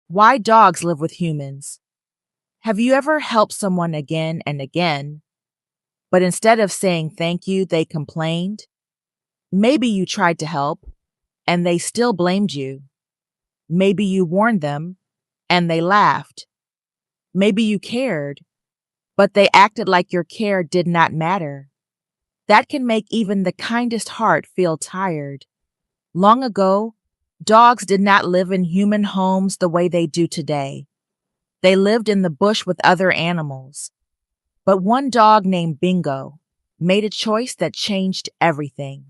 Why dogs live with humans. Have you ever helped someone again and again, but instead of saying thank you, they complained? Maybe you tried to help and they still blamed you. Maybe you warned them and they laughed. Maybe you cared, but they acted like your care did not matter. That can make even the kindest heart feel tired. Long ago, dogs did not live in human homes the way they do today. They lived in the bush with other animals. But one dog named Bingo made a choice that changed everything.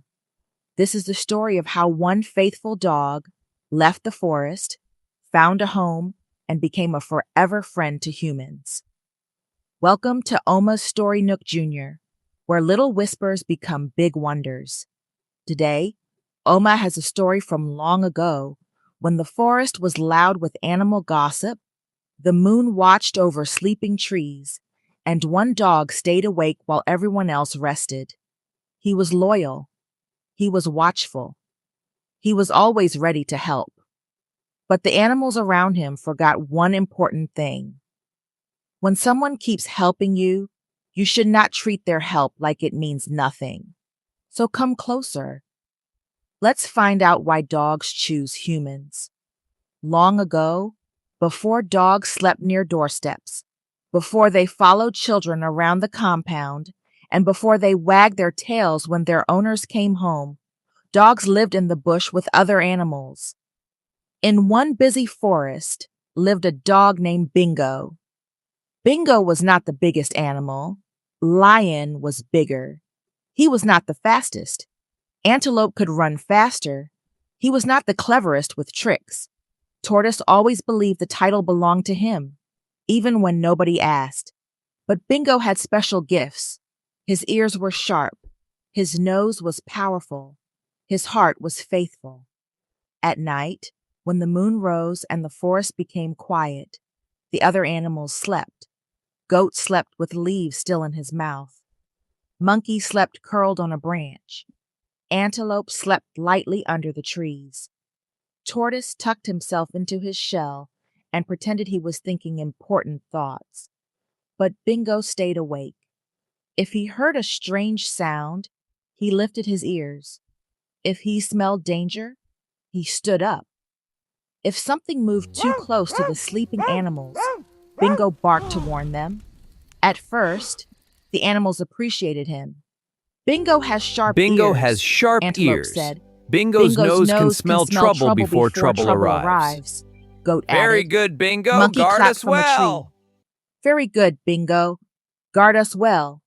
This is the story of how one faithful dog left the forest, found a home, and became a forever friend to humans. Welcome to Oma's Story Nook Jr., where little whispers become big wonders. Today, Oma has a story from long ago when the forest was loud with animal gossip, the moon watched over sleeping trees, and one dog stayed awake while everyone else rested. He was loyal. He was watchful. He was always ready to help. But the animals around him forgot one important thing. When someone keeps helping you, you should not treat their help like it means nothing. So come closer. Let's find out why dogs choose humans. Long ago, before dogs slept near doorsteps, before they followed children around the compound, and before they wagged their tails when their owners came home, dogs lived in the bush with other animals. In one busy forest lived a dog named Bingo. Bingo was not the biggest animal. Lion was bigger. He was not the fastest. Antelope could run faster. He was not the cleverest with tricks. Tortoise always believed the title belonged to him, even when nobody asked. But Bingo had special gifts. His ears were sharp. His nose was powerful. His heart was faithful. At night, when the moon rose and the forest became quiet, the other animals slept. Goat slept with leaves still in his mouth. Monkey slept curled on a branch. Antelope slept lightly under the trees. Tortoise tucked himself into his shell and pretended he was thinking important thoughts. But Bingo stayed awake. If he heard a strange sound, he lifted his ears. If he smelled danger, he stood up. If something moved too close to the sleeping animals, Bingo barked to warn them. At first, the animals appreciated him. Bingo has sharp Bingo ears, has sharp Antelope ears. said. Bingo's nose can smell trouble before trouble arrives. Goat Very added. good, Bingo. Monkey Guard clapped us from a tree. well. Very good, Bingo. Guard us well.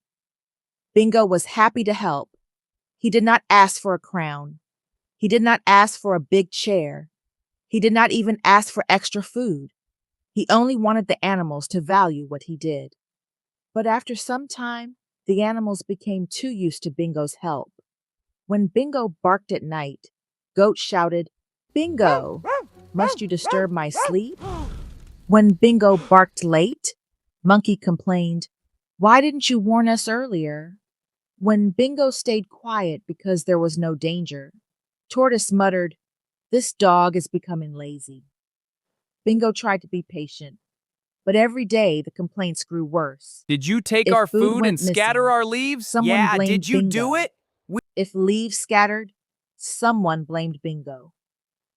Bingo was happy to help. He did not ask for a crown. He did not ask for a big chair. He did not even ask for extra food. He only wanted the animals to value what he did. But after some time, the animals became too used to Bingo's help. When Bingo barked at night, Goat shouted, "Bingo, must you disturb my sleep?" When Bingo barked late, Monkey complained, "Why didn't you warn us earlier?" When Bingo stayed quiet because there was no danger, Tortoise muttered, "This dog is becoming lazy." Bingo tried to be patient, but every day the complaints grew worse. Did you take If our food food went and scatter missing, our leaves? someone Yeah, blamed did you do Bingo. it? If leaves scattered, someone blamed Bingo.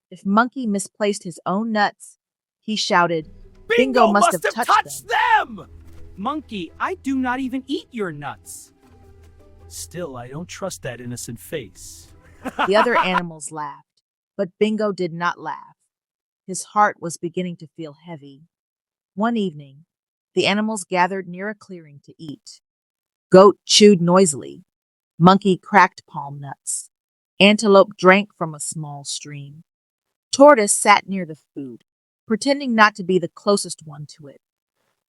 If Monkey misplaced his own nuts, he shouted, "Bingo must have touched them." Monkey, I do not even eat your nuts. Still, I don't trust that innocent face. The other animals laughed, but Bingo did not laugh. His heart was beginning to feel heavy. One evening, the animals gathered near a clearing to eat. Goat chewed noisily. Monkey cracked palm nuts. Antelope drank from a small stream. Tortoise sat near the food, pretending not to be the closest one to it.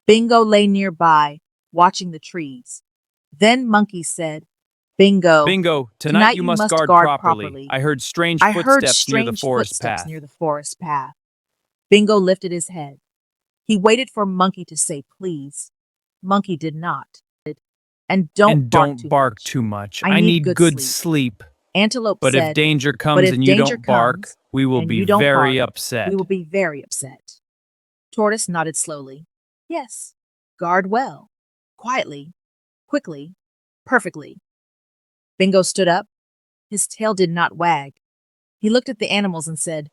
Bingo lay nearby, watching the trees. Then Monkey said, "Bingo, Bingo, tonight you must guard properly. I heard strange footsteps near the forest path. near the forest path." Bingo lifted his head. He waited for Monkey to say please. Monkey did not. And don't bark too much. I I need need good good sleep. Antelope But said, if danger "But comes if and you danger don't bark, comes we will and be you don't very bark, upset. we will be very upset." Tortoise nodded slowly. Yes. Guard well. Quietly. Quickly. Perfectly. Bingo stood up. His tail did not wag. He looked at the animals and said,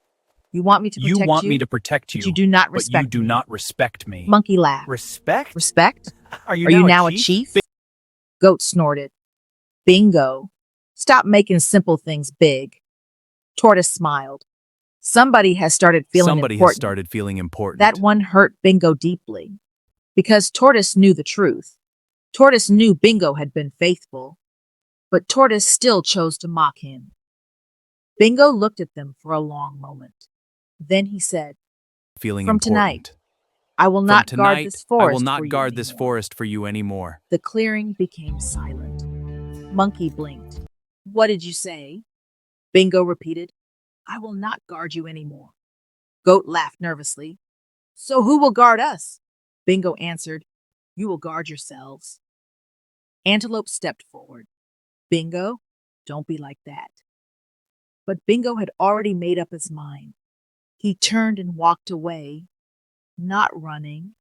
You want me to protect you? You want me to protect But you, you do not but respect you do me. not respect me. Monkey laughed. Respect? Respect? Are you Are you now a chief? Goat snorted. Bingo. Stop making simple things big. Tortoise smiled. Somebody has started feeling important. That one hurt Bingo deeply. Because Tortoise knew the truth. Tortoise knew Bingo had been faithful. But Tortoise still chose to mock him. Bingo looked at them for a long moment. Then he said, From tonight, I will not guard this forest for you anymore. The clearing became silent. Monkey blinked. What did you say? Bingo repeated, I will not guard you anymore. Goat laughed nervously. So who will guard us? Bingo answered, You will guard yourselves. Antelope stepped forward. Bingo, don't be like that. But Bingo had already made up his mind. He turned and walked away, not running,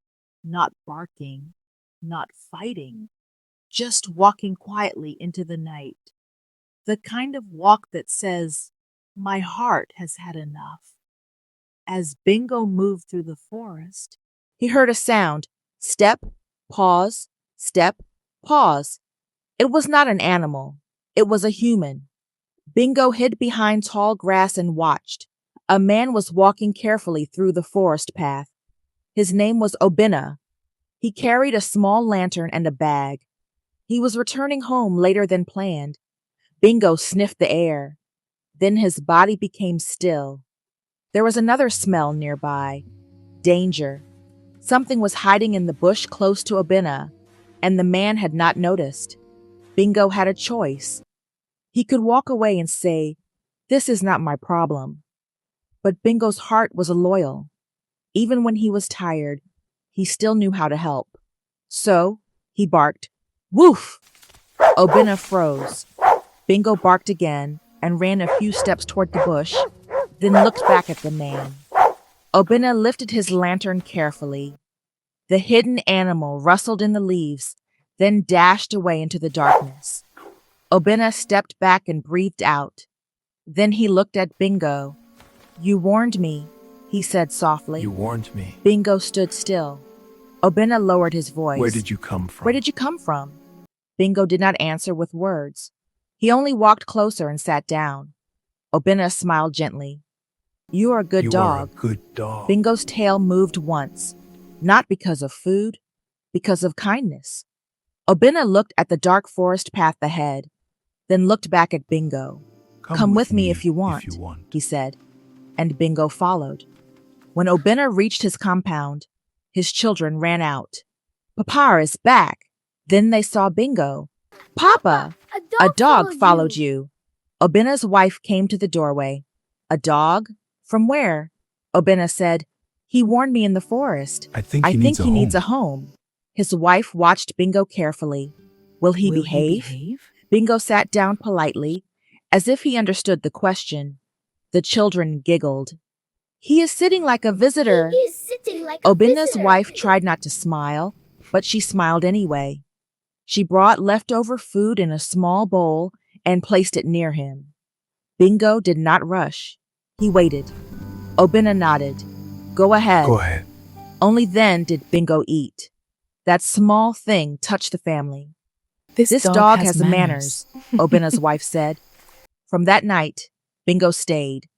not barking, not fighting, just walking quietly into the night. The kind of walk that says, My heart has had enough. As Bingo moved through the forest, he heard a sound. Step, pause, step, pause. It was not an animal. It was a human. Bingo hid behind tall grass and watched. A man was walking carefully through the forest path. His name was Obina. He carried a small lantern and a bag. He was returning home later than planned. Bingo sniffed the air. Then his body became still. There was another smell nearby. Danger. Something was hiding in the bush close to Obina, and the man had not noticed. Bingo had a choice. He could walk away and say, This is not my problem. But Bingo's heart was loyal. Even when he was tired, he still knew how to help. So, he barked, Woof! Obina froze. Bingo barked again and ran a few steps toward the bush, then looked back at the man. Obina lifted his lantern carefully. The hidden animal rustled in the leaves, then dashed away into the darkness. Obina stepped back and breathed out. Then he looked at Bingo. You warned me, he said softly. You warned me. Bingo stood still. Obina lowered his voice. Where did you come from? Where did you come from? Bingo did not answer with words. He only walked closer and sat down. Obina smiled gently. You are a good dog. You are a good dog. Bingo's tail moved once, not because of food, because of kindness. Obina looked at the dark forest path ahead, then looked back at Bingo. Come with me if you want, he said, and Bingo followed. When Obina reached his compound, his children ran out. Papa is back. Then they saw Bingo. Papa, a dog followed you. Obina's wife came to the doorway. A dog? From where? Obina said, He warned me in the forest. I think he needs a home. His wife watched Bingo carefully. Will he behave? Bingo sat down politely, as if he understood the question. The children giggled. He is sitting like a visitor. Obina's wife tried not to smile, but she smiled anyway. She brought leftover food in a small bowl and placed it near him. Bingo did not rush. He waited. Obina nodded. Go ahead. Go ahead. Only then did Bingo eat. That small thing touched the family. This dog has manners, Obina's wife said. From that night, Bingo stayed.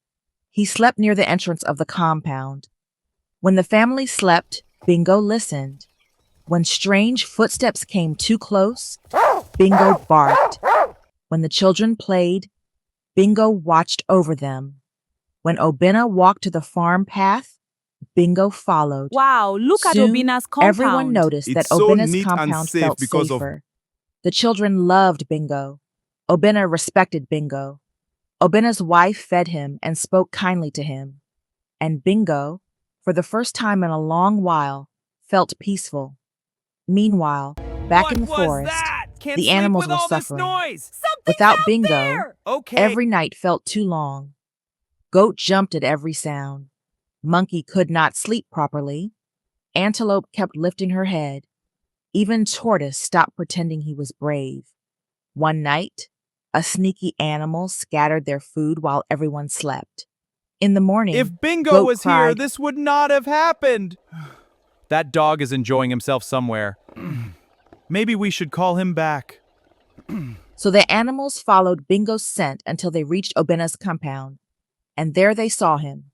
He slept near the entrance of the compound. When the family slept, Bingo listened. When strange footsteps came too close, Bingo barked. When the children played, Bingo watched over them. When Obina walked to the farm path, Bingo followed. Wow, look at Soon, Obina's compound. Everyone noticed that It's so Obina's neat and compound safe felt because of- safer. The children loved Bingo. Obina respected Bingo. Obina's wife fed him and spoke kindly to him. And Bingo, for the first time in a long while, felt peaceful. Meanwhile, back in the forest, the animals were suffering. Without Bingo, every night felt too long. Goat jumped at every sound. Monkey could not sleep properly. Antelope kept lifting her head. Even Tortoise stopped pretending he was brave. One night, a sneaky animal scattered their food while everyone slept. In the morning, If Bingo Goat was here, cried, this would not have happened. That dog is enjoying himself somewhere. Maybe we should call him back. So the animals followed Bingo's scent until they reached Obena's compound, and there they saw him.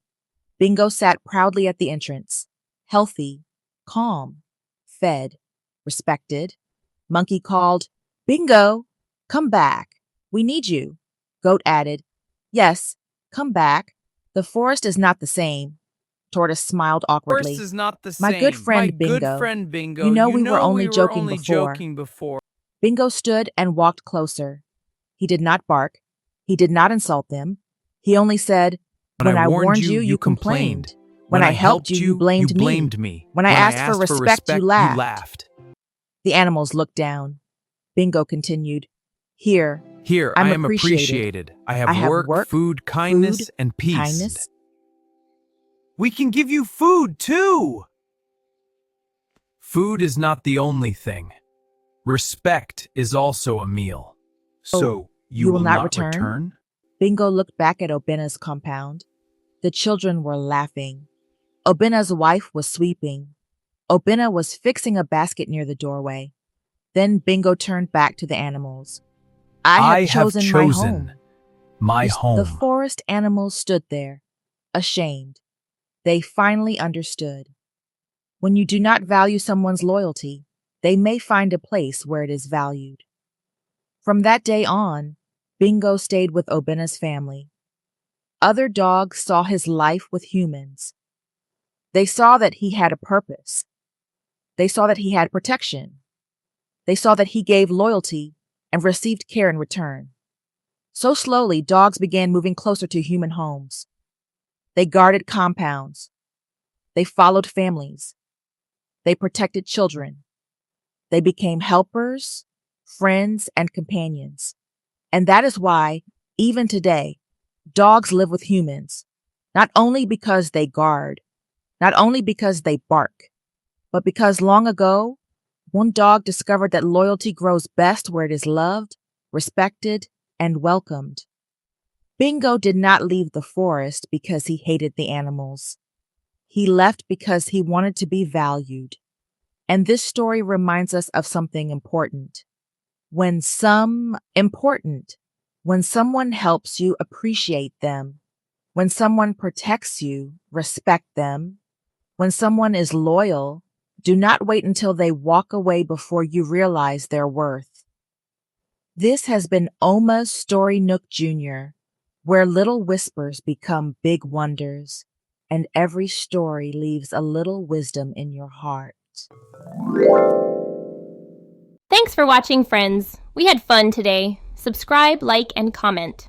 Bingo sat proudly at the entrance, healthy, calm, fed, respected. Monkey called, "Bingo, come back. We need you." Goat added, "Yes, come back. The forest is not the same." Tortoise smiled awkwardly. Forest is not the My same. good friend My Bingo. good friend Bingo. You know we were only joking joking before. before. Bingo stood and walked closer. He did not bark. He did not insult them. He only said, "When I warned you, you complained. When I helped you, you blamed me. When I asked for respect, you laughed." The animals looked down. Bingo continued, Here, I am appreciated. I have work, food, kindness, and peace. kindness." We can give you food, too! Food is not the only thing. Respect is also a meal. So, you will not return? Bingo looked back at Obena's compound. The children were laughing. Obena's wife was sweeping. Obena was fixing a basket near the doorway. Then Bingo turned back to the animals. I have chosen my home. The forest animals stood there, ashamed. They finally understood. When you do not value someone's loyalty, they may find a place where it is valued. From that day on, Bingo stayed with Obena's family. Other dogs saw his life with humans. They saw that he had a purpose. They saw that he had protection. They saw that he gave loyalty and received care in return. So slowly, dogs began moving closer to human homes. They guarded compounds. They followed families. They protected children. They became helpers, friends, and companions. And that is why, even today, dogs live with humans, not only because they guard, not only because they bark, but because long ago, one dog discovered that loyalty grows best where it is loved, respected, and welcomed. Bingo did not leave the forest because he hated the animals. He left because he wanted to be valued. And this story reminds us of something important. When someone helps you, appreciate them. When someone protects you, respect them. When someone is loyal, do not wait until they walk away before you realize their worth. This has been Oma's Story Nook Jr., where little whispers become big wonders, and every story leaves a little wisdom in your heart. Thanks for watching, friends. We had fun today. Subscribe, like, and comment.